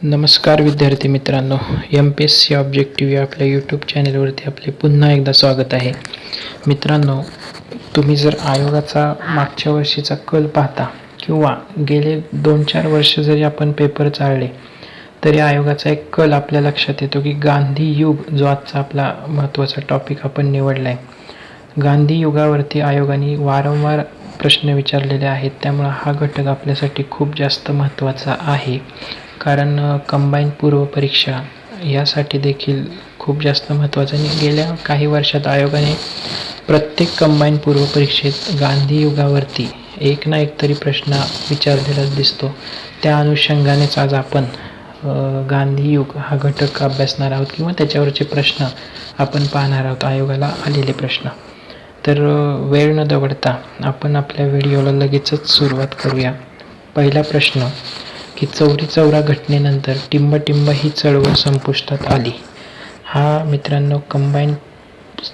नमस्कार विद्यार्थी मित्रांनो, MPSC ऑब्जेक्टिव्ह या आपल्या यूट्यूब चॅनलवरती आपले पुन्हा एकदा स्वागत आहे. मित्रांनो, तुम्ही जर आयोगाचा मागच्या वर्षीचा कल पाहता किंवा गेले 2-4 वर्ष जरी आपण पेपर चाळले तरी आयोगाचा एक कल आपल्या लक्षात येतो की गांधी युग जो आजचा आपला महत्त्वाचा टॉपिक आपण निवडला आहे. गांधी युगावरती आयोगाने वारंवार प्रश्न विचारलेले आहेत, त्यामुळे हा घटक आपल्यासाठी खूप जास्त महत्त्वाचा आहे. कारण कंबाईन पूर्व परीक्षा यासाठी देखील खूप जास्त महत्त्वाचं आणि गेल्या काही वर्षात आयोगाने प्रत्येक कंबाईन पूर्व परीक्षेत गांधी युगावरती एक ना एक तरी प्रश्न विचारलेलाच दिसतो. त्या अनुषंगानेच आज आपण गांधी युग हा घटक अभ्यासणार आहोत किंवा त्याच्यावरचे प्रश्न आपण पाहणार आहोत, आयोगाला आलेले प्रश्न. तर वेळ न दवडता आपण आपल्या व्हिडिओला लगेचच सुरुवात करूया. पहिला प्रश्न की चौरी चौरा घटनेनंतर टिंबटिंब ही चळवळ संपुष्टात आली. हा मित्रांनो कंबाईन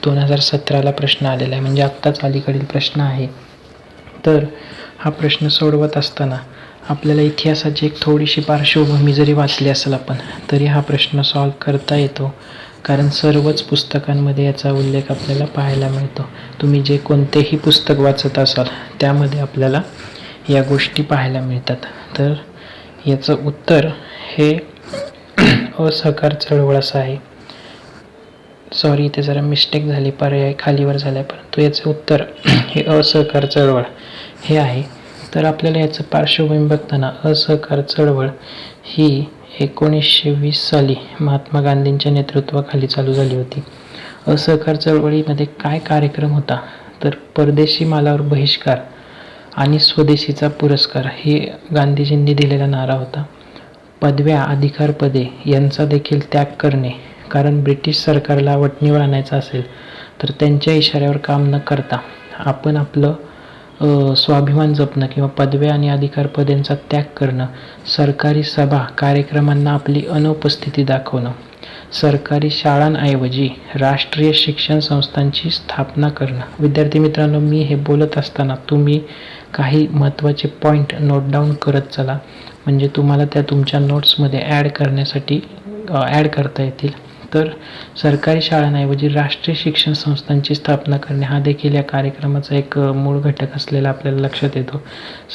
2017ला प्रश्न आलेला आहे, म्हणजे आत्ताच अलीकडील प्रश्न आहे. तर हा प्रश्न सोडवत असताना आपल्याला इतिहासाची एक थोडीशी पार्श्वभूमी जरी वाचली असेल आपण तरी हा प्रश्न सॉल्व करता येतो, कारण सर्वच पुस्तकांमध्ये याचा उल्लेख आपल्याला पाहायला मिळतो. तुम्ही जे कोणतेही पुस्तक वाचत असाल त्यामध्ये आपल्याला या गोष्टी पाहायला मिळतात. तर याचं उत्तर हे असहकार चळवळ असं आहे. सॉरी, इथे जरा मिस्टेक झाली, पर्याय खालीवर झाला, परंतु याचं उत्तर हे असहकार चळवळ हे आहे. तर आपल्याला याचं पार्श्वभूमी बघताना असहकार चळवळ ही 1920 साली महात्मा गांधींच्या नेतृत्वाखाली चालू झाली होती. असहकार चळवळीमध्ये काय कार्यक्रम होता तर परदेशी मालावर बहिष्कार आणि स्वदेशीचा पुरस्कार हे गांधीजींनी दिलेला नारा होता. पदव्या, अधिकार, पदे यांचा देखील त्याग करणे, कारण ब्रिटिश सरकारला वठणीवर आणायचं असेल तर त्यांच्या इशाऱ्यावर काम न करता आपण आपलं स्वाभिमान जपणं किंवा पदव्या आणि अधिकार पदेंचा त्याग करणं, सरकारी सभा कार्यक्रमांना आपली अनुपस्थिती दाखवणं, सरकारी शाळांऐवजी राष्ट्रीय शिक्षण संस्थांची स्थापना करणं. विद्यार्थी मित्रांनो, मी हे बोलत असताना तुम्ही काही महत्त्वाचे पॉईंट नोट डाऊन करत चला, म्हणजे तुम्हाला त्या तुमच्या नोट्समध्ये ॲड करता येतील. तर सरकारी शाळांऐवजी राष्ट्रीय शिक्षण संस्थांची स्थापना करणे हा देखील या कार्यक्रमाचा एक मूळ घटक असलेला आपल्याला लक्षात येतो.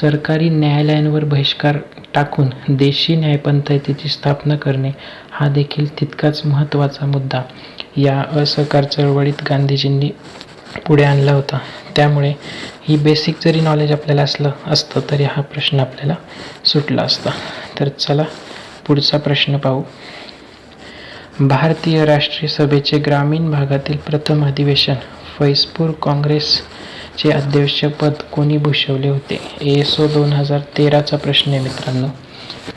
सरकारी न्यायालयांवर बहिष्कार टाकून देशी न्यायपंचायतीची स्थापना करणे हा देखील तितकाच महत्त्वाचा मुद्दा या असहकार चळवळीत गांधीजींनी पुढे आणला होता. त्यामुळे ही बेसिक जरी नॉलेज आपल्याला असतं तरी हा प्रश्न आपल्याला सुटला असता. तर चला पुढचा प्रश्न पाहू. भारतीय राष्ट्रीय सभेचे ग्रामीण भागातील प्रथम अधिवेशन फैजपूर काँग्रेसचे अध्यक्षपद कोणी भूषवले होते? ASO 2013चा प्रश्न आहे मित्रांनो.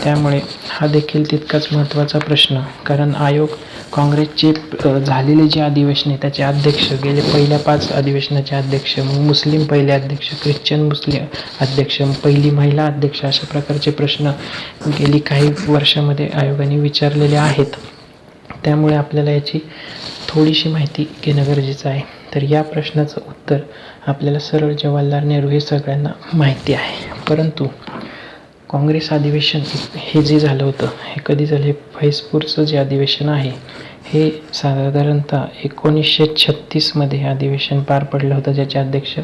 त्यामुळे हा देखील तितकाच महत्त्वाचा प्रश्न, कारण आयोग काँग्रेसचे झालेले जे अधिवेशन आहे त्याचे अध्यक्ष, गेले पहिल्या 5 अधिवेशनाचे अध्यक्ष, मग मुस्लिम पहिले अध्यक्ष, ख्रिश्चन मुस्लिम अध्यक्ष, पहिली महिला अध्यक्ष, अशा प्रकारचे प्रश्न गेली काही वर्षामध्ये आयोगाने विचारलेले आहेत. त्यामुळे आपल्याला याची थोडीशी माहिती घेणं गरजेचं आहे. तर या प्रश्नाचं उत्तर आपल्याला सरळ जवाहरलाल नेहरू हे सगळ्यांना माहिती आहे. परंतु काँग्रेस अधिवेशन हे जे झालं होतं हे कधी झालं? हे फैजपूरचं जे अधिवेशन आहे हे साधारणतः 1936मध्ये हे अधिवेशन पार पडलं होतं, ज्याचे अध्यक्ष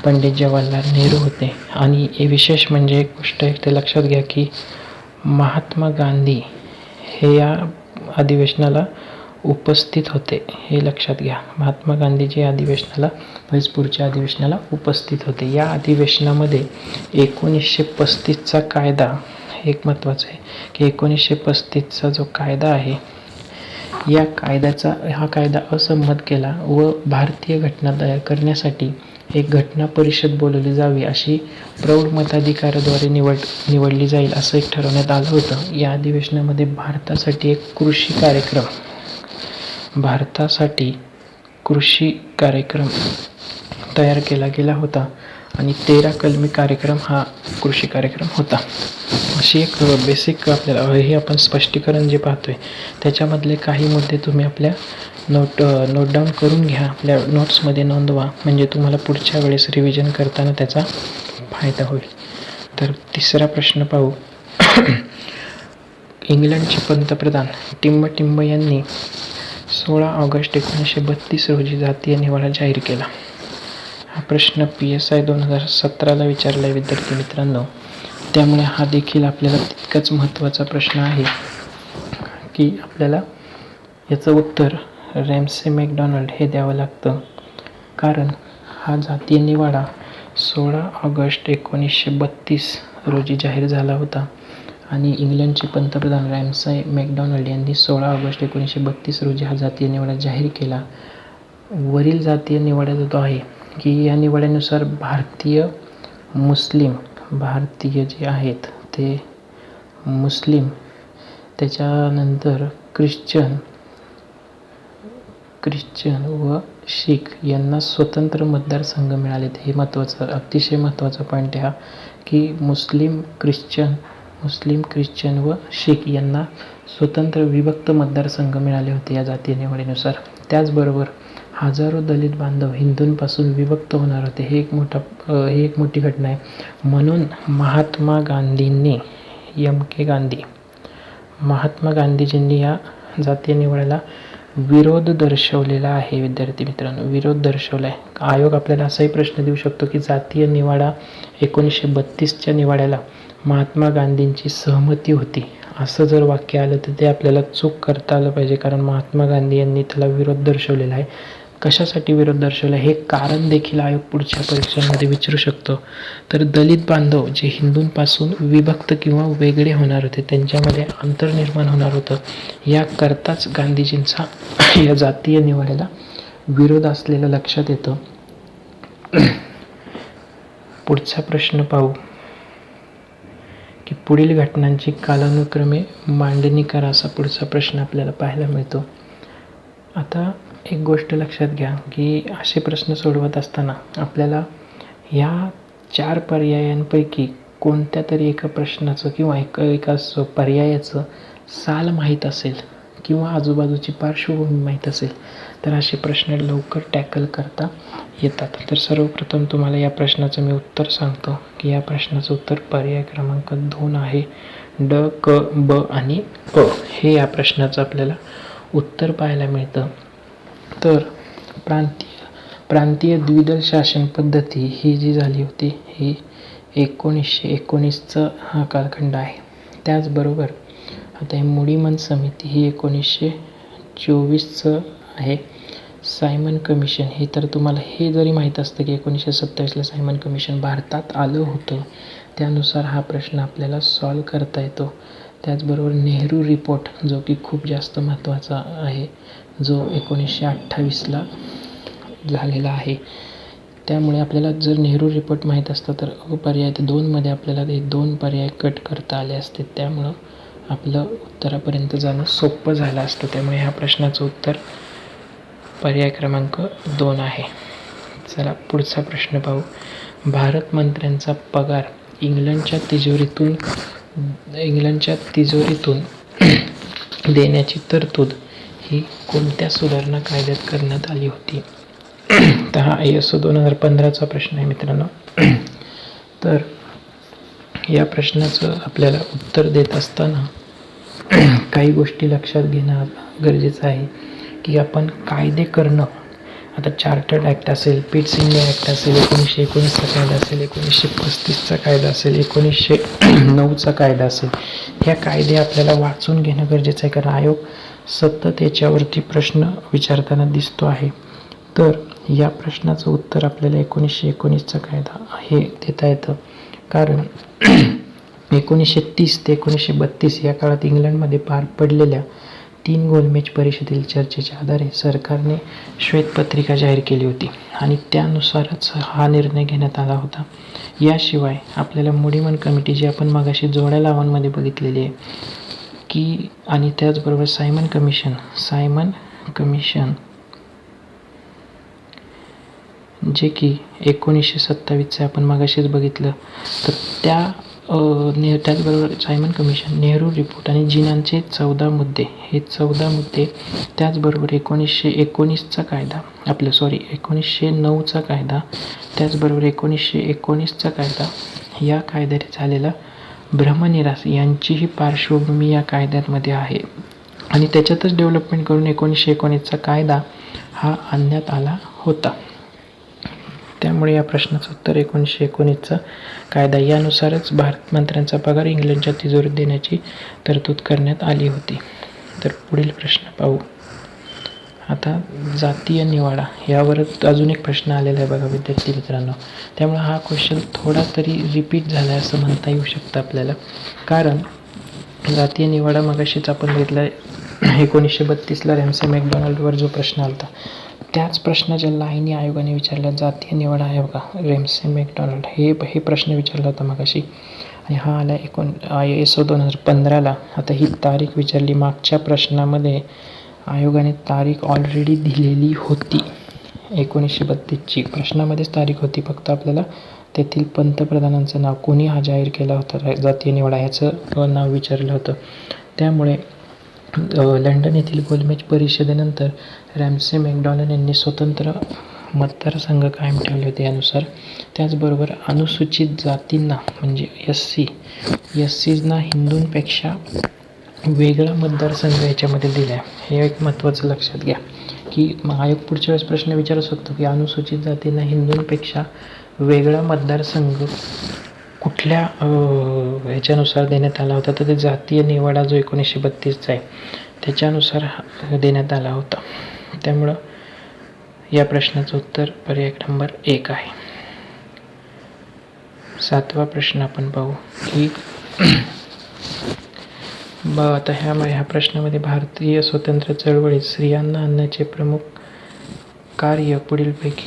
पंडित जवाहरलाल नेहरू होते. आणि हे विशेष म्हणजे एक गोष्ट ते लक्षात घ्या की महात्मा गांधी हे या अधिवेशनाला उपस्थित होते, हे लक्षात घ्या. महात्मा गांधीजी अधिवेशनाला, फैजपूरच्या अधिवेशनाला उपस्थित होते. या अधिवेशनामध्ये 1935चा कायदा, एक महत्त्वाचं आहे की 1935चा जो कायदा आहे या हा कायदा असंमत केला व भारतीय घटना तयार करण्यासाठी एक घटना परिषद बोलवली जावी अशी प्रौढ मताधिकाराद्वारे निवडली जाईल असं एक ठरवण्यात आलं होतं. या अधिवेशनामध्ये भारतासाठी कृषी कार्यक्रम तयार केला गेला होता आणि 13 कलमी कार्यक्रम हा कृषी कार्यक्रम होता. अशी एक बेसिक आपल्याला हे आपण स्पष्टीकरण जे पाहतोय त्याच्यामधले काही मुद्दे तुम्ही आपल्या नोट डाऊन करून घ्या, आपल्या नोट्समध्ये नोंदवा, म्हणजे तुम्हाला पुढच्या वेळेस रिव्हिजन करताना त्याचा फायदा होईल. तर तिसरा प्रश्न पाहू. इंग्लंडचे पंतप्रधान टिंबटिंब यांनी 16 ऑगस्ट 1932 रोजी जातीय निवाडा जाहीर केला? हा प्रश्न PSI 2017ला विचारला आहे विद्यार्थी मित्रांनो. त्यामुळे हा देखील आपल्याला तितकाच महत्त्वाचा प्रश्न आहे की आपल्याला याचं उत्तर रॅम्से मॅकडॉनल्ड हे द्यावं लागतं. कारण हा जातीय निवाडा 16 ऑगस्ट 1932 रोजी जाहीर झाला होता आणि इंग्लंडचे पंतप्रधान रॅम्से मॅकडॉनल्ड यांनी 16 ऑगस्ट 1932 रोजी हा जातीय निवाडा जाहीर केला. वरील जातीय निवाड्याचा तो आहे की या निवाड्यानुसार भारतीय जे आहेत ते मुस्लिम, त्याच्यानंतर ख्रिश्चन व शीख यांना स्वतंत्र मतदारसंघ मिळालेत. हे महत्त्वाचं, अतिशय महत्त्वाचा पॉईंट आहे हा की मुस्लिम, ख्रिश्चन व शीख यांना स्वतंत्र विभक्त मतदारसंघ मिळाले होते या जातीय निवडीनुसार. त्याचबरोबर हजारो दलित बांधव हिंदूंपासून विभक्त होणार होते. ही एक मोठी घटना आहे. म्हणून महात्मा गांधीजींनी या जातीय निवडाला विरोध दर्शवलेला आहे. विद्यार्थी मित्रांनो, विरोध दर्शवला आहे. आयोग आपल्याला असाही प्रश्न देऊ शकतो की जातीय निवाडा 1932च्या निवाड्याला महात्मा गांधींची सहमती होती, असं जर वाक्य आलं तर ते आपल्याला चूक करता आलं पाहिजे. कारण महात्मा गांधी यांनी त्याला विरोध दर्शवलेला आहे. कशासाठी विरोध दर्शवला हे कारण देखील आयोग पुढच्या परीक्षांमध्ये विचारू शकतो. तर दलित बांधव जे हिंदूंपासून विभक्त किंवा वेगळे होणार होते, त्यांच्यामध्ये अंतर निर्माण होणार होतं, याकरताच गांधीजींचा या जातीय निवाड्याला विरोध असलेलं लक्षात येतं. पुढचा प्रश्न पाहू की पुढील घटनांची कालानुक्रमे मांडणी करा, असा पुढचा प्रश्न आपल्याला पाहायला मिळतो. आता एक गोष्ट लक्षात घ्या की असे प्रश्न सोडवत असताना आपल्याला या 4 पर्यायांपैकी कोणत्या तरी एका प्रश्नाचं किंवा एका पर्यायाचं साल माहीत असेल किंवा आजूबाजूची पार्श्वभूमी माहीत असेल तर असे प्रश्न लवकर टॅकल करता येतात. तर सर्वप्रथम तुम्हाला या प्रश्नाचं मी उत्तर सांगतो की या प्रश्नाचं उत्तर पर्याय क्रमांक 2 आहे. ड, क, ब आणि प हे या प्रश्नाचं आपल्याला उत्तर पाहायला मिळतं. तर प्रांतीय द्विदल शासन पद्धती ही जी झाली होती ही 1919चा हा कालखंड आहे. त्याचबरोबर आता हे मुडीमन समिती ही 1924चं आहे. सायमन कमिशन हे तर तुम्हाला हे जरी माहीत असतं की 1927ला सायमन कमिशन भारतात आलं होतं, त्यानुसार हा प्रश्न आपल्याला सॉल्व करता येतो. त्याचबरोबर नेहरू रिपोर्ट जो की खूप जास्त महत्त्वाचा आहे, जो 1928ला झालेला आहे. त्यामुळे आपल्याला जर नेहरू रिपोर्ट माहीत असतं तर पर्याय 2मध्ये आपल्याला ते 2 पर्याय कट करता आले असते. त्यामुळं आपलं उत्तरापर्यंत जाणं सोपं झालं असतं. त्यामुळे ह्या प्रश्नाचं उत्तर पर्याय क्रमांक 2 आहे. चला पुढचा प्रश्न पाहू. भारत मंत्र्यांचा पगार इंग्लंडच्या तिजोरीतून देण्याची तरतूद ही कोणत्या सुधारणा कायद्यात करण्यात आली होती? तर हा ISO 2015चा प्रश्न आहे मित्रांनो. तर या प्रश्नाचं आपल्याला उत्तर देत असताना काही गोष्टी लक्षात घेणं गरजेचं आहे की आपण कायदे करणं, आता चार्टर्ड ॲक्ट असेल, पिट्स इंडिया ॲक्ट असेल, 1919चा कायदा असेल, 1935चा कायदा असेल, 1909चा कायदा असेल, ह्या कायदे आपल्याला वाचून घेणं गरजेचं आहे. कारण आयोग सतत याच्यावरती प्रश्न विचारताना दिसतो आहे. तर या प्रश्नाचं उत्तर आपल्याला 1919चा कायदा हे देता येतं. कारण 1930 ते 1932 या काळात इंग्लंडमध्ये पार पडलेल्या 3 गोलमेज परिषदेतील चर्चेच्या आधारे सरकारने श्वेतपत्रिका जाहीर केली होती आणि त्यानुसारच हा निर्णय घेण्यात आला होता. याशिवाय आपल्याला मुडीमन कमिटी जी आपण मगाशी जोड्या लावांमध्ये बघितलेली आहे की, आणि त्याचबरोबर सायमन कमिशन जे की 1927चं आपण मगाशीच बघितलं. तर त्याचबरोबर सायमन कमिशन, नेहरू रिपोर्ट आणि जिनांचे 14 मुद्दे, हे 14 मुद्दे, त्याचबरोबर 1919चा कायदा 1909चा कायदा, त्याचबरोबर 1919चा कायदा, या कायद्याने झालेला भ्रमनिरास यांचीही पार्श्वभूमी या कायद्यांमध्ये आहे आणि त्याच्यातच डेव्हलपमेंट करून 1919चा कायदा हा आणण्यात आला होता. त्यामुळे या प्रश्नाचं उत्तर 1919चा कायदा यानुसारच भारत मंत्र्यांचा पगार इंग्लंडच्या तिजोरीत देण्याची तरतूद करण्यात आली होती. तर पुढील प्रश्न पाहू. आता जातीय निवाडा यावरच अजून एक प्रश्न आलेला आहे बघा विद्यार्थी मित्रांनो. त्यामुळे हा क्वेश्चन थोडा तरी रिपीट झाला आहे असं म्हणता येऊ शकतं आपल्याला. कारण जातीय निवाडा मगाशीच आपण बघितला 1932ला रॅम्से मॅकडॉनल्डवर जो प्रश्न आला होता त्याच प्रश्नाच्या लाईनी आयोगाने विचारला. जातीय निवाडा आयोग का रॅम्से मॅकडॉनल्ड हे प्रश्न विचारला होता मगाशी आणि हा आला ISO 2015ला. आता ही तारीख विचारली. मागच्या प्रश्नामध्ये आयोगाने तारीख ऑलरेडी दिलेली होती 1932ची. प्रश्नामध्येच तारीख होती, फक्त आपल्याला तेथील पंतप्रधानांचं नाव कोणी हा जाहीर केला होता जातीय निवाडा ह्याचं नाव विचारलं होतं. त्यामुळे लंडन येथील गोलमेज परिषदेनंतर रॅम्से मॅकडॉनल्ड यांनी स्वतंत्र मतदारसंघ कायम ठेवले होते यानुसार. त्याचबरोबर अनुसूचित जातींना म्हणजे SCजना हिंदूंपेक्षा वेगळा मतदारसंघ याच्यामध्ये दिला आहे. हे एक महत्त्वाचं लक्षात घ्या की आयोग पुढच्या वेळेस प्रश्न विचारू शकतो की अनुसूचित जातींना हिंदूंपेक्षा वेगळा मतदारसंघ कुठल्या ह्याच्यानुसार देण्यात आला होता. तर ते जातीय निवाडा जो 1932चा आहे त्याच्यानुसार देण्यात आला होता. त्यामुळं या प्रश्नाचं उत्तर पर्याय नंबर 1 आहे. 7वा प्रश्न आपण पाहू की आता ह्या प्रश्नामध्ये भारतीय स्वतंत्र चळवळीत स्त्रियांना आणण्याचे प्रमुख कार्य पुढीलपैकी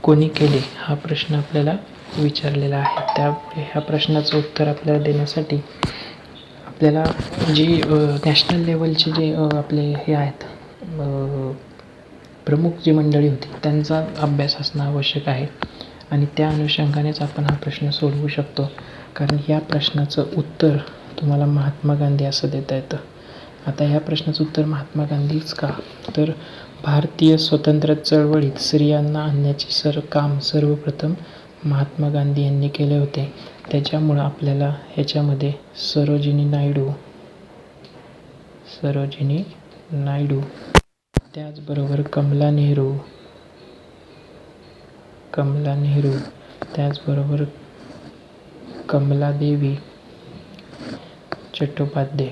कोणी केले हा प्रश्न आपल्याला विचारलेला आहे. त्यामुळे ह्या प्रश्नाचं उत्तर आपल्याला देण्यासाठी आपल्याला जी नॅशनल लेवलचे जे आपले हे आहेत प्रमुख जी मंडळी होती त्यांचा अभ्यास असणं आवश्यक आहे आणि त्या अनुषंगानेच आपण हा प्रश्न सोडवू शकतो. कारण ह्या प्रश्नाचं उत्तर तुम्हाला महात्मा गांधी असं देता येतं. आता ह्या प्रश्नाचं उत्तर महात्मा गांधीच का, तर भारतीय स्वतंत्र चळवळीत स्त्रियांना आणण्याचे काम सर्वप्रथम महात्मा गांधी यांनी केले होते. त्याच्यामुळं आपल्याला ह्याच्यामध्ये सरोजिनी नायडू त्याचबरोबर कमला नेहरू त्याचबरोबर कमलादेवी चट्टोपाध्याय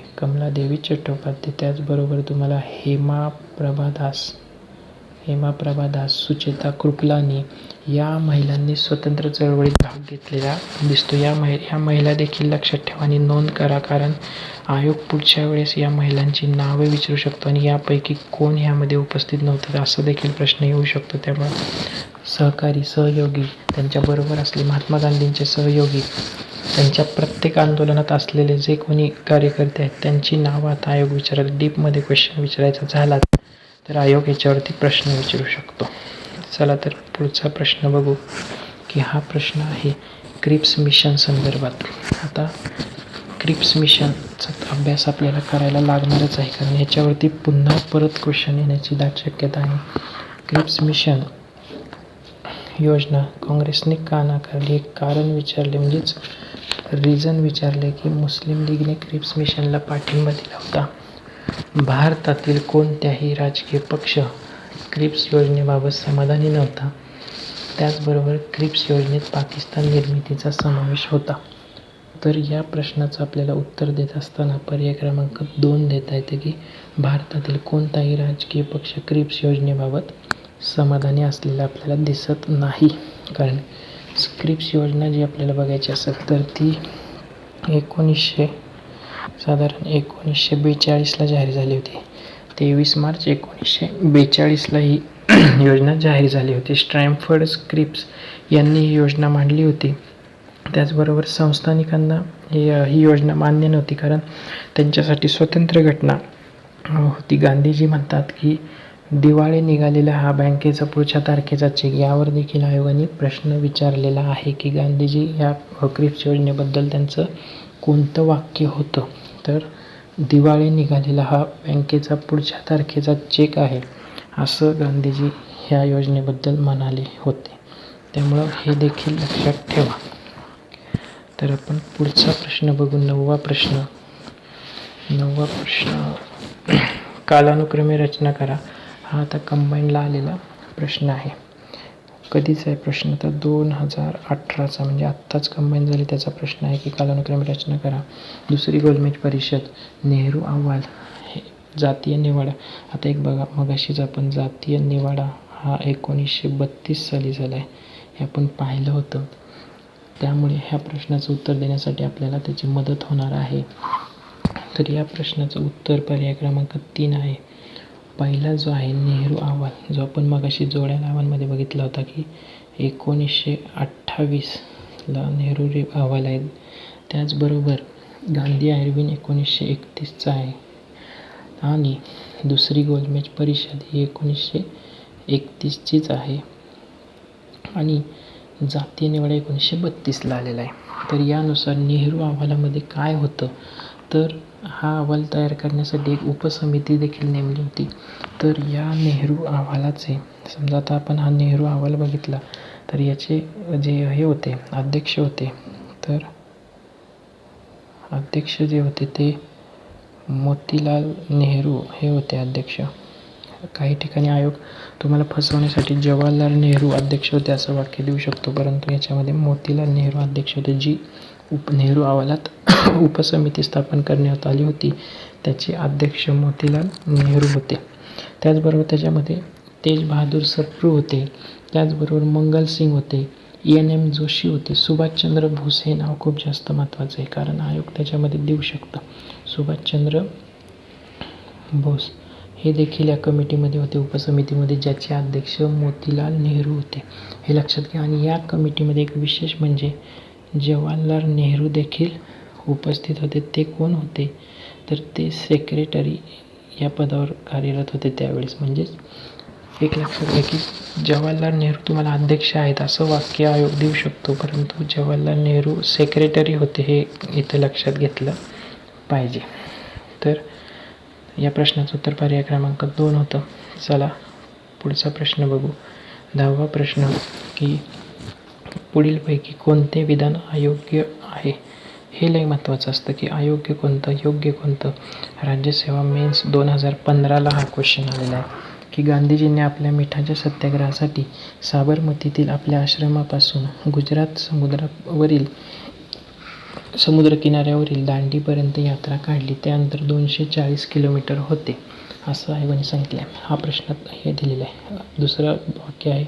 त्याचबरोबर तुम्हाला हेमा प्रभा दास, सुचेता कृपलानी या महिलांनी स्वतंत्र चळवळीत भाग घेतलेला दिसतो. या महिला देखील लक्षात ठेवा आणि नोंद करा, कारण आयोग पुढच्या वेळेस या महिलांची नावे विचारू शकतो आणि यापैकी कोण ह्यामध्ये उपस्थित नव्हतं असं देखील प्रश्न येऊ शकतो. त्यामुळे सहयोगी त्यांच्याबरोबर असले महात्मा गांधींचे सहयोगी त्यांच्या प्रत्येक आंदोलनात असलेले जे कोणी कार्यकर्ते आहेत त्यांची नावं आता आयोग विचारायला डीपमध्ये क्वेश्चन विचारायचा झाला तर आयोग याच्यावरती प्रश्न विचारू शकतो. चला तर पुढचा प्रश्न बघू की हा प्रश्न आहे क्रिप्स मिशन संदर्भात. आता क्रिप्स मिशनचा अभ्यास आपल्याला करायला लागणारच आहे कारण याच्यावरती पुन्हा परत क्वेश्चन येण्याची दाट शक्यता आहे. क्रिप्स मिशन योजना काँग्रेसने का नाकारली, एक कारण विचारले म्हणजेच रिझन विचारले की मुस्लिम लीगने क्रिप्स मिशनला पाठिंबा दिला होता. भारतातील कोणत्याही राजकीय पक्ष क्रिप्स योजनेबाबत समाधानी नव्हता. त्याचबरोबर क्रिप्स योजनेत पाकिस्तान निर्मितीचा समावेश होता. तर या प्रश्नाचं आपल्याला उत्तर देत असताना पर्याय क्रमांक 2 देता येते की भारतातील कोणताही राजकीय पक्ष क्रिप्स योजनेबाबत समाधानी असलेला आपल्याला दिसत नाही. कारण क्रिप्स योजना जी आपल्याला बघायची असेल तर ती 1942ला जाहीर झाली होती. 23 मार्च 1942ला ही योजना जाहीर झाली होती. स्टॅमफर्ड क्रिप्स यांनी ही योजना मांडली होती. त्याचबरोबर संस्थानिकांना ही योजना मान्य नव्हती कारण त्यांच्यासाठी स्वतंत्र घटना होती. गांधीजी म्हणतात की दिवाळे निघालेला हा बँकेचा पुढच्या तारखेचा चेक यावर देखील आयोगाने प्रश्न विचारलेला आहे की गांधीजी या क्रिप्स योजनेबद्दल त्यांचं कोणतं वाक्य होतं. तर दिवाळे निघालेला हा बँकेचा पुढच्या तारखेचा चेक आहे असं गांधीजी ह्या योजनेबद्दल म्हणाले होते. त्यामुळं हे देखील लक्षात ठेवा. तर आपण पुढचा प्रश्न बघू. नववा प्रश्न कालानुक्रमे रचना करा. हा आता कंबाईनला आलेला प्रश्न आहे. कधीचा आहे प्रश्न? तर 2018चा, म्हणजे आत्ताच कंबाईन झाली त्याचा प्रश्न आहे की कालानुक्रमे रचना करा. दुसरी गोलमेज परिषद, नेहरू अहवाल, हे जातीय निवाडा. आता एक बघा, मगाशीच आपण जातीय निवाडा हा 1932 साली झाला आहे हे आपण पाहिलं होतं. त्यामुळे ह्या प्रश्नाचं उत्तर देण्यासाठी आपल्याला त्याची मदत होणार आहे. तर या प्रश्नाचं उत्तर पर्याय क्रमांक 3 आहे. पहिला जो आहे नेहरू अहवाल, जो आपण मगाशी जोड्या लावांमध्ये बघितला होता की 1928ला नेहरू अहवाल आहे. त्याचबरोबर गांधी आयर्विन 1931चा आहे. आणि दुसरी गोलमेज परिषद ही 1931चीच आहे. आणि जातीय निवाडा 1932ला आलेला आहे. तर यानुसार नेहरू अहवालामध्ये काय होतं, तर हा अहवाल तयार करण्यासाठी एक उपसमिती देखील नेमली होती. तर या नेहरू अहवालाचे, समजा आता आपण हा नेहरू अहवाल बघितला तर याचे जे हे होते अध्यक्ष होते, तर अध्यक्ष जे होते ते मोतीलाल नेहरू हे होते अध्यक्ष. काही ठिकाणी आयोग तुम्हाला फसवण्यासाठी जवाहरलाल नेहरू अध्यक्ष होते असं वाक्य देऊ शकतो, परंतु याच्यामध्ये मोतीलाल नेहरू अध्यक्ष होते. जी नेहरू अहवालात उपसमिती स्थापन करण्यात आली होती त्याचे अध्यक्ष मोतीलाल नेहरू होते. त्याचबरोबर त्याच्यामध्ये तेज बहादूर सप्रू होते, त्याचबरोबर मंगल सिंग होते, NM जोशी होते, सुभाषचंद्र बोस. हे नाव खूप जास्त महत्त्वाचं आहे कारण आयोग त्याच्यामध्ये देऊ शकतं. सुभाषचंद्र बोस हे देखील या कमिटीमध्ये होते, उपसमितीमध्ये, ज्याचे अध्यक्ष मोतीलाल नेहरू होते, हे लक्षात घ्या. आणि या कमिटीमध्ये एक विशेष म्हणजे जवाहरलाल नेहरू देखील उपस्थित होते. ते कोण होते, तर ते सेक्रेटरी या पदावर कार्यरत होते त्यावेळेस. म्हणजेच एक लक्षात घ्या की जवाहरलाल नेहरू तुम्हाला अध्यक्ष आहेत असं वाक्य आयोग देऊ शकतो, परंतु जवाहरलाल नेहरू सेक्रेटरी होते हे इथं लक्षात घेतलं पाहिजे. तर या प्रश्नाचं उत्तर पर्याय क्रमांक 2 होतं. चला पुढचा प्रश्न बघू. 10वा प्रश्न की पुढीलपैकी कोणते विधान अयोग्य आहे. हे लय महत्त्वाचं असतं की अयोग्य कोणतं, योग्य कोणतं. राज्यसेवा मेन्स 2015ला हा क्वेश्चन आलेला आहे की गांधीजींनी आपल्या मिठाच्या सत्याग्रहासाठी साबरमतीतील आपल्या आश्रमापासून गुजरात समुद्रकिनाऱ्यावरील दांडीपर्यंत यात्रा काढली. ते अंतर 240 किलोमीटर होते असं आयोगाने सांगितलं आहे. हा प्रश्नात हे दिलेलं आहे. दुसरं वाक्य आहे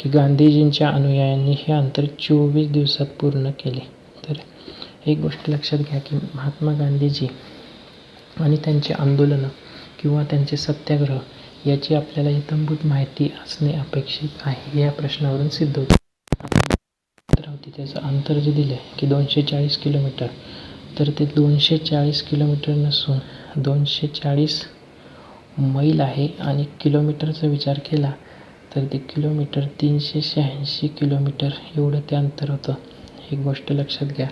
की गांधीजींच्या अनुयायांनी हे अंतर 24 दिवसात पूर्ण केले. तर एक गोष्ट लक्षात घ्या की महात्मा गांधीजी आणि त्यांचे आंदोलनं किंवा त्यांचे सत्याग्रह याची आपल्याला इत्थंभूत माहिती असणे अपेक्षित आहे. या प्रश्नावरून सिद्ध होते. त्याचं अंतर जे दिलं आहे की 240 किलोमीटर, तर ते 240 किलोमीटर नसून 240 मैल आहे. आणि किलोमीटरचा विचार केला तर ते किलोमीटर 386 किलोमीटर एवढं ते अंतर होतं. एक गोष्ट लक्षात घ्या,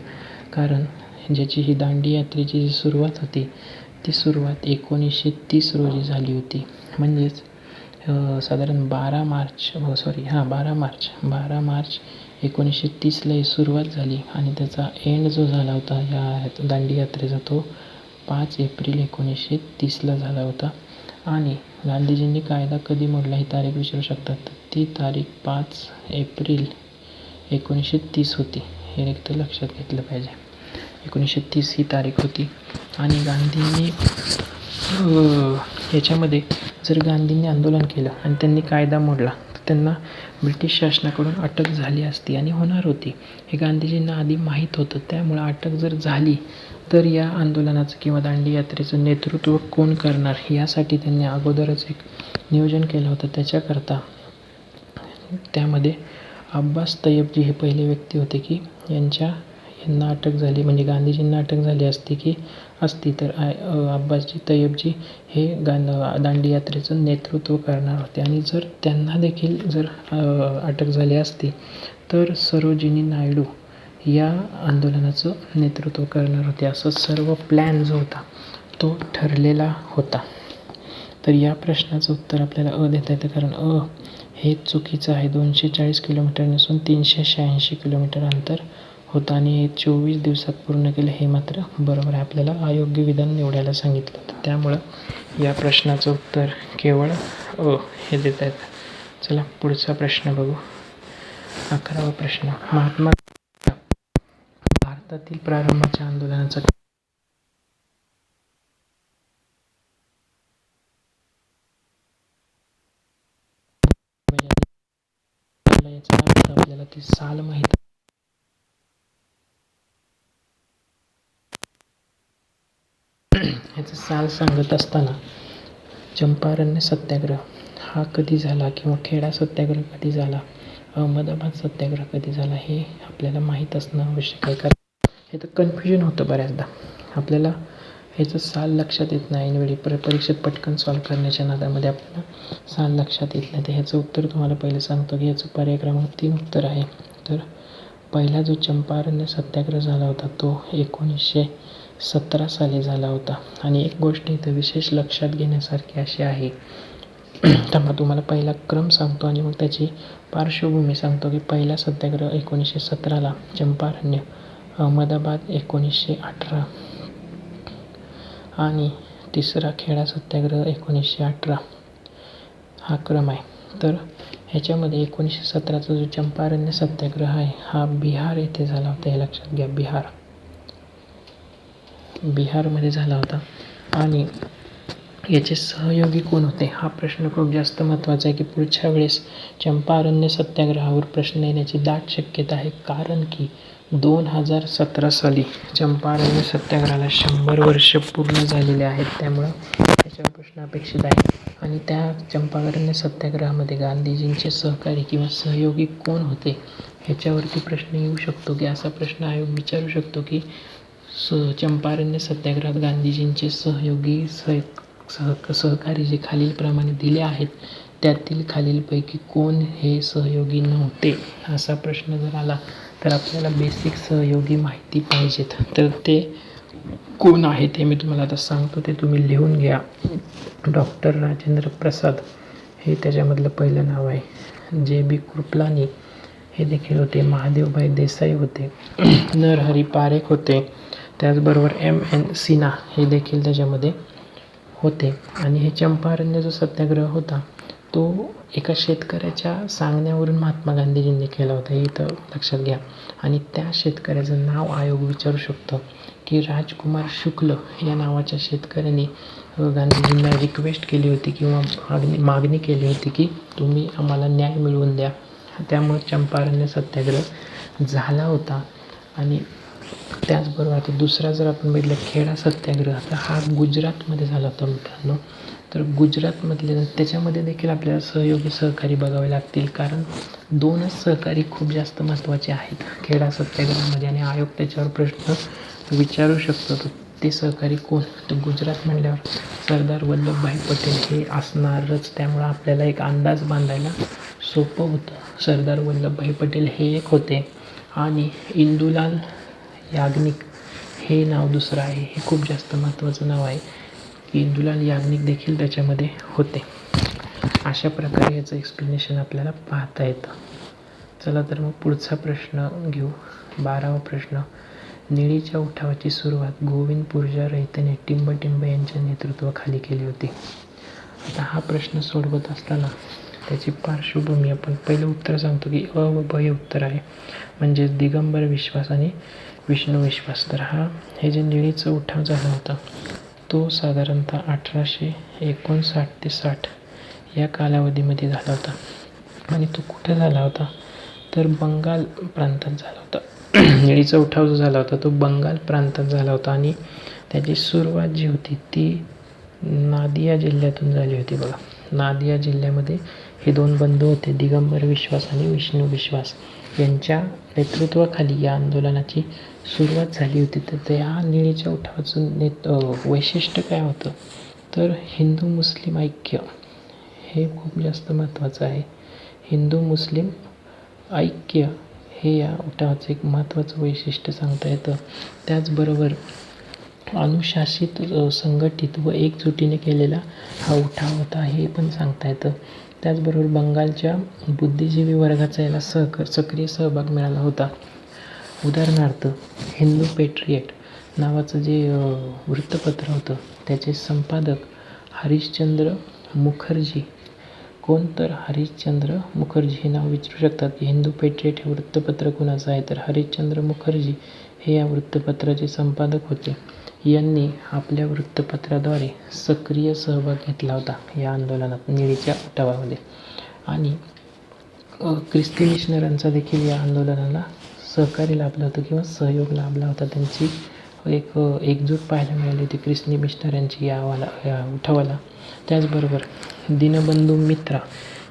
कारण ज्याची ही दांडी यात्रेची जी सुरुवात होती ती सुरुवात 1930 रोजी झाली होती. म्हणजेच साधारण 12 मार्च 1930ला ही सुरुवात झाली आणि त्याचा एंड जो झाला होता या दांडी यात्रेचा तो 5 एप्रिल 1930ला झाला होता. आणि गांधीजींनी कायदा कधी मोडला ही तारीख विचारू शकतात, तर ती तारीख 5 एप्रिल 1930 होती. हे एक तर लक्षात घेतलं पाहिजे. 1930 ही तारीख होती. आणि गांधींनी याच्यामध्ये जर गांधींनी आंदोलन केलं आणि त्यांनी कायदा मोडला तर त्यांना ब्रिटिश शासनाकडून अटक झाली असती आणि होणार होती. हे गांधीजींना आधी माहीत होतं. त्यामुळं अटक जर झाली तर या आंदोलनाचं किंवा दांडी यात्रेचं नेतृत्व कोण करणार यासाठी त्यांनी अगोदरच एक नियोजन केलं होतं. त्यामध्ये अब्बास तय्यबजी हे पहिले व्यक्ती होते की यांना अटक झाली, म्हणजे गांधीजींना अटक झाली असती तर अब्बासजी तय्यबजी हे दांडी यात्रेचं नेतृत्व करणार होते. आणि जर त्यांना देखील जर अटक झाली असती तर सरोजिनी नायडू या आंदोलनाचं नेतृत्व करणार होते. असं सर्व प्लॅन जो होता तो ठरलेला होता. तर या प्रश्नाचं उत्तर आपल्याला देता येतं, कारण हे चुकीचं आहे. 240 किलोमीटर नसून 386 किलोमीटर अंतर होता आणि हे 24 दिवसात पूर्ण केलं हे मात्र बरोबर आहे. आपल्याला अयोग्य विधान निवडायला सांगितलं होतं, त्यामुळं या प्रश्नाचं उत्तर केवळ हे देता येतं. चला पुढचा प्रश्न बघू. 11वा प्रश्न. महात्मा भारतातील प्रारंभाच्या आंदोलनाचा याचा अर्थ आपल्याला ती साल माहीत. ह्याचं साल सांगत असताना चंपारण्य सत्याग्रह हा कधी झाला किंवा खेडा सत्याग्रह कधी झाला, अहमदाबाद सत्याग्रह कधी झाला हे आपल्याला माहीत असणं आवश्यक आहे. कारण हे तर कन्फ्युजन होतं बऱ्याचदा. आपल्याला ह्याचं साल लक्षात येत नाही ऐनवेळी परीक्षेत पटकन सॉल्व करण्याच्या नादामध्ये आपल्याला साल लक्षात येत नाही. तर ह्याचं उत्तर तुम्हाला पहिलं सांगतो की ह्याचं पर्याय क्रमांक 3 उत्तर आहे. तर पहिला जो चंपारण्य सत्याग्रह झाला होता तो 1917 साली झाला होता. आणि एक गोष्ट इथं विशेष लक्षात घेण्यासारखी अशी आहे. त्यामुळे तुम्हाला पहिला क्रम सांगतो आणि मग त्याची पार्श्वभूमी सांगतो की पहिला सत्याग्रह 1917ला चंपारण्य, अहमदाबाद 1918 आणि तिसरा खेडा सत्याग्रह 1918 हा क्रम आहे. तर ह्याच्यामध्ये 1917चा जो चंपारण्य सत्याग्रह आहे हा बिहार येथे झाला होता. हे लक्षात घ्या, बिहारमध्ये झाला होता. आणि याचे सहयोगी कोण होते हा प्रश्न खूप जास्त महत्त्वाचा आहे की पुढच्या वेळेस चंपारण्य सत्याग्रहावर प्रश्न येण्याची दाट शक्यता आहे. कारण की 2017 साली चंपारण्य सत्याग्रहाला 100 वर्ष पूर्ण झालेले आहेत. त्यामुळं त्याच्यावर प्रश्न अपेक्षित आहे. आणि त्या चंपारण्य सत्याग्रहामध्ये गांधीजींचे सहकारी किंवा सहयोगी कोण होते ह्याच्यावरती प्रश्न येऊ शकतो की असा प्रश्न आयोग विचारू शकतो की चंपारण्य सत्याग्रहात गांधीजींचे सहयोगी सहकारी जे खालीलप्रमाणे दिले आहेत त्यातील खालीलपैकी कोण हे सहयोगी नव्हते असा प्रश्न जर आला तर आपल्याला बेसिक सहयोगी माहिती पाहिजेत. तर ते कोण आहे ते मी तुम्हाला आता सांगतो, ते तुम्ही लिहून घ्या. डॉक्टर राजेंद्र प्रसाद हे त्याच्यामधलं पहिलं नाव आहे. JB कृपलानी हे देखील होते. महादेवभाई देसाई होते. नरहरी पारेख होते. त्याचबरोबर MN सिन्हा हे देखील त्याच्यामध्ये होते. आणि हे चंपारण्य जो सत्याग्रह होता तो एका शेतकऱ्याच्या सांगण्यावरून महात्मा गांधीजींनी केला होता, हे इथं लक्षात घ्या. आणि त्या शेतकऱ्याचं नाव आयोग विचारू शकतो की राजकुमार शुक्ल या नावाच्या शेतकऱ्याने गांधीजींना रिक्वेस्ट केली होती किंवा मागणी केली होती की तुम्ही आम्हाला न्याय मिळवून द्या. त्यामुळे चंपारण्य सत्याग्रह झाला होता. आणि त्याचबरोबर आता दुसरा जर आपण बघितलं खेडा सत्याग्रह, तर हा गुजरातमध्ये झाला होता मित्रांनो. तर गुजरातमधले त्याच्यामध्ये देखील आपल्याला सहयोगी सहकारी बघावे लागतील, कारण 2च सहकारी खूप जास्त महत्त्वाचे आहेत खेडा सत्याग्रहामध्ये आणि आयोग त्याच्यावर प्रश्न विचारू शकतो. तर ते सहकारी कोण, तर गुजरात म्हणल्यावर सरदार वल्लभभाई पटेल हे असणारच. त्यामुळं आपल्याला एक अंदाज बांधायला सोपं होतं. सरदार वल्लभभाई पटेल हे एक होते. आणि इंदुलाल याग्निक हे नाव दुसरं आहे. हे खूप जास्त महत्त्वाचं नाव आहे की इंदुलाल याग्निक देखील त्याच्यामध्ये होते. अशा प्रकारे याचं एक्सप्लेनेशन आपल्याला पाहता येतं. चला तर मग पुढचा प्रश्न घेऊ. 12वा प्रश्न. निळीच्या उठावाची सुरुवात गोविंद पुरजा-रैतने टिंबटिंब यांच्या नेतृत्वाखाली केली होती. आता हा प्रश्न सोडवत असताना त्याची पार्श्वभूमी आपण पहिलं उत्तर सांगतो की अ व ब हे उत्तर आहे, म्हणजे दिगंबर विश्वास आणि विष्णू विश्वास. तर हे जे निळीचा उठाव झाला होता तो साधारणतः 1859 ते 60 या कालावधीमध्ये झाला होता. आणि तो कुठे झाला होता तर बंगाल प्रांतात झाला होता. निळीचा उठाव जो झाला होता तो बंगाल प्रांतात झाला होता. आणि त्याची सुरुवात जी होती ती नादिया जिल्ह्यातून झाली होती. बघा, नादिया जिल्ह्यामध्ये हे 2 बंधू होते, दिगंबर विश्वास आणि विष्णू विश्वास यांच्या नेतृत्वाखाली या आंदोलनाची सुरुवात झाली होती. तर त्या निळीच्या उठावाचं वैशिष्ट्य काय होतं तर हिंदू मुस्लिम ऐक्य हे खूप जास्त महत्त्वाचं आहे. हिंदू मुस्लिम ऐक्य हे या उठावाचं एक महत्त्वाचं वैशिष्ट्य सांगता येतं. त्याचबरोबर अनुशासित, संघटित व एकजुटीने केलेला हा उठाव होता हे पण सांगता येतं. त्याचबरोबर बंगालच्या बुद्धिजीवी वर्गाचा याला सक्रिय सहभाग मिळाला होता. उदाहरणार्थ हिंदू पेट्रियट नावाचं जे वृत्तपत्र होतं त्याचे संपादक हरिश्चंद्र मुखर्जी. कोण? तर हरिश्चंद्र मुखर्जी. हे नाव विचारू शकतात की हिंदू पेट्रियट हे वृत्तपत्र कोणाचं आहे, तर हरिश्चंद्र मुखर्जी हे या वृत्तपत्राचे संपादक होते. यांनी आपल्या वृत्तपत्राद्वारे सक्रिय सहभाग घेतला होता या आंदोलनात, निळीच्या उठावामध्ये. आणि ख्रिस्ती मिशनरांचा देखील या आंदोलनाला सहकार्य लाभलं होतं किंवा सहयोग लाभला होता. त्यांची एकजूट पाहायला मिळाली होती ख्रिस्ती मिशनरांची या उठावाला. त्याचबरोबर दीनबंधू मित्रा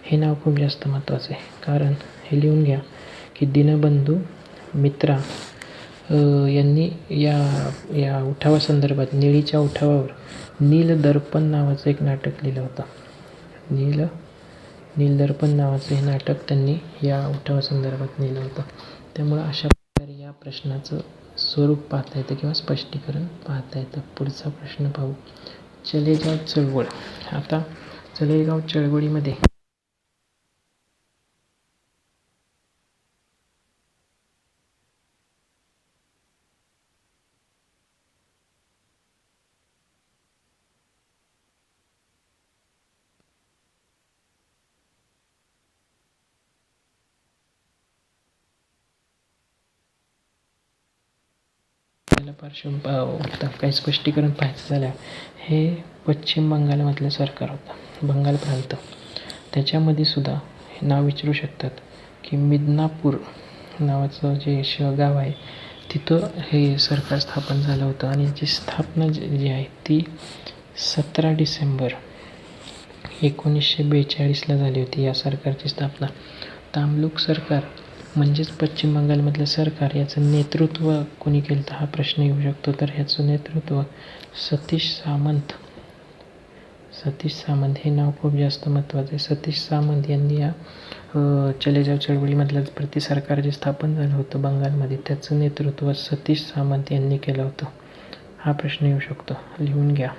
हे नाव खूप जास्त महत्त्वाचं आहे, कारण हे लिहून घ्या की दीनबंधू मित्रा यांनी या उठावासंदर्भात, निळीच्या उठावावर नीलदर्पण नावाचं एक नाटक लिहिलं होतं. नीलदर्पण नावाचं हे नाटक त्यांनी या उठावासंदर्भात लिहिलं होतं. त्यामुळं अशा प्रकारे या प्रश्नाचं स्वरूप पाहता येतं किंवा स्पष्टीकरण पाहता येतं. पुढचा प्रश्न पाहू. चलेगाव चळवळ. आता चलेगाव चळवळीमध्ये काही स्पष्टीकरण पाहायचं झालं, हे पश्चिम बंगालमधलं सरकार होतं, बंगाल प्रांत. त्याच्यामध्ये सुद्धा हे नाव विचारू शकतात की मिदनापूर नावाचं जे गाव आहे तिथं हे सरकार स्थापन झालं होतं. आणि याची स्थापना जी आहे ती 17 डिसेंबर 1942ला झाली होती. या सरकारची स्थापना तामलुक सरकार म्हणजेच पश्चिम बंगालमधलं सरकार, याचं नेतृत्व कोणी केलं तर हा प्रश्न येऊ शकतो. तर ह्याचं नेतृत्व सतीश सामंत हे नाव खूप जास्त महत्त्वाचं आहे. सतीश सामंत यांनी या चलेगाव चळवळीमधलं सरकार जे स्थापन झालं होतं बंगालमध्ये, त्याचं नेतृत्व सतीश सामंत यांनी केलं होतं. हा प्रश्न येऊ शकतो, लिहून घ्या.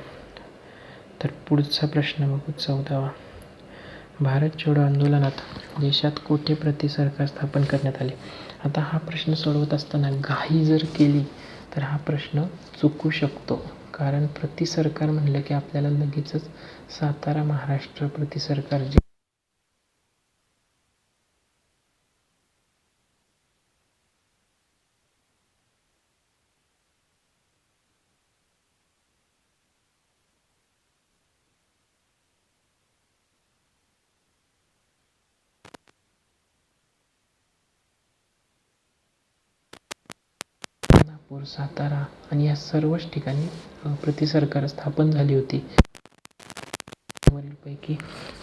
तर पुढचा प्रश्न बघू, 14वा. भारत छोडो आंदोलनात देशात कोठे प्रति सरकार स्थापन करण्यात आले. आता हा प्रश्न सोडवत असताना घाई जर केली तर हा प्रश्न चुकू शकतो, कारण प्रति सरकार म्हणलं की आपल्याला लगेचच सातारा महाराष्ट्र प्रति सरकार जे सातारा आणि या सर्वच ठिकाणी प्रति सरकार स्थापन झाली होती. वरीलपैकी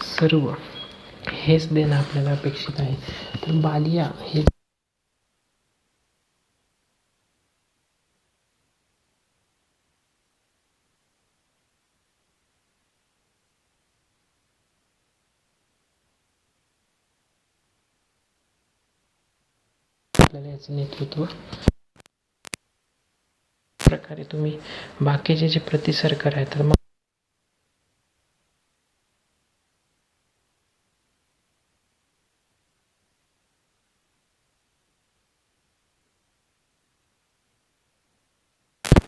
सर्व हेच देणं आपल्याला अपेक्षित आहे. तर बालिया हे आपल्याला याचं नेतृत्व प्रकारे तुम्ही बाकीचे जे प्रति सरकार आहे तर मग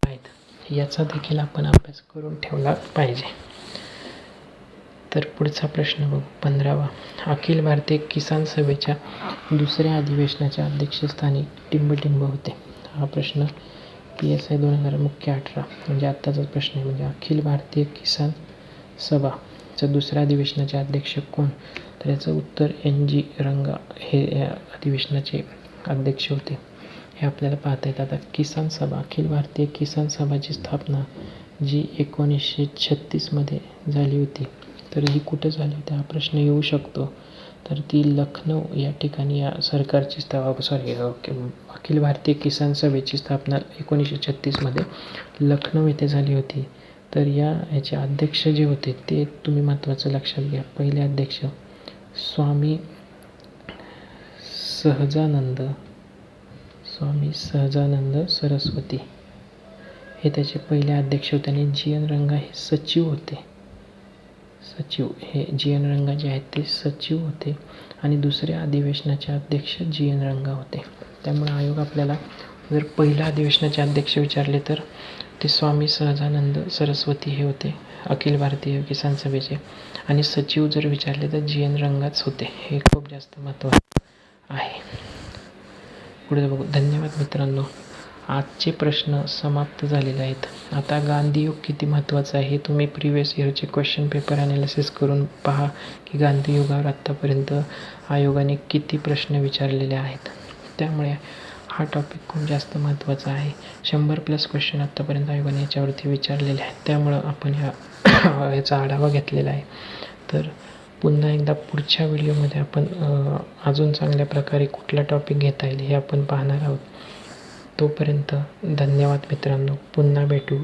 आहेत याचा देखील आपण अभ्यास करून ठेवला पाहिजे. तर पुढचा प्रश्न बघू, 15वा. अखिल भारतीय किसान सभेच्या दुसऱ्या अधिवेशनाच्या अध्यक्षस्थानी टिंबटिंब होते. हा प्रश्न PSI 2000 मुख्य 18 म्हणजे आत्ताचाच प्रश्न आहे. म्हणजे अखिल भारतीय किसान सभाच्या दुसऱ्या अधिवेशनाचे अध्यक्ष कोण, तर याचं उत्तर NG रंगा हे या अधिवेशनाचे अध्यक्ष होते. हे आपल्याला पाहता येतं. आता किसान सभा, अखिल भारतीय किसान सभाची स्थापना जी 1936मध्ये झाली होती, तर ही कुठं झाली होती हा प्रश्न येऊ शकतो. तर ती लखनौ या ठिकाणी या सरकारची अखिल भारतीय किसान सभेची स्थापना 1936मध्ये लखनौ येथे झाली होती. तर याचे अध्यक्ष जे होते ते तुम्ही महत्त्वाचं लक्षात घ्या. पहिले अध्यक्ष स्वामी सहजानंद सरस्वती हे त्याचे पहिले अध्यक्ष होते. आणि GN रंगा हे सचिव होते. हे GN रंगा जे आहेत ते सचिव होते. आणि दुसऱ्या अधिवेशनाचे अध्यक्ष GN रंगा होते. त्यामुळे आयोग आपल्याला जर पहिल्या अधिवेशनाचे अध्यक्ष विचारले तर ते स्वामी सहजानंद सरस्वती हे होते, अखिल भारतीय किसान सभेचे. आणि सचिव जर विचारले तर GN रंगाच होते. हे खूप जास्त महत्त्वाचं आहे. पुढे बघू. धन्यवाद मित्रांनो. आजचे प्रश्न समाप्त झालेले आहेत. आता गांधीयुग किती महत्त्वाचं आहे हे तुम्ही प्रिव्हियस इयरचे क्वेश्चन पेपर ॲनालिसिस करून पहा की गांधीयुगावर आत्तापर्यंत आयोगाने किती प्रश्न विचारलेले आहेत. त्यामुळे हा टॉपिक खूप जास्त महत्त्वाचा आहे. 100+ क्वेश्चन आत्तापर्यंत आयोगाने याच्यावरती विचारलेले आहेत. त्यामुळं आपण याचा आढावा घेतलेला आहे. तर पुन्हा एकदा पुढच्या व्हिडिओमध्ये आपण अजून चांगल्या प्रकारे कुठला टॉपिक घेता येईल हे आपण पाहणार आहोत. तोपर्यंत धन्यवाद मित्रांनो. पुन्हा भेटू.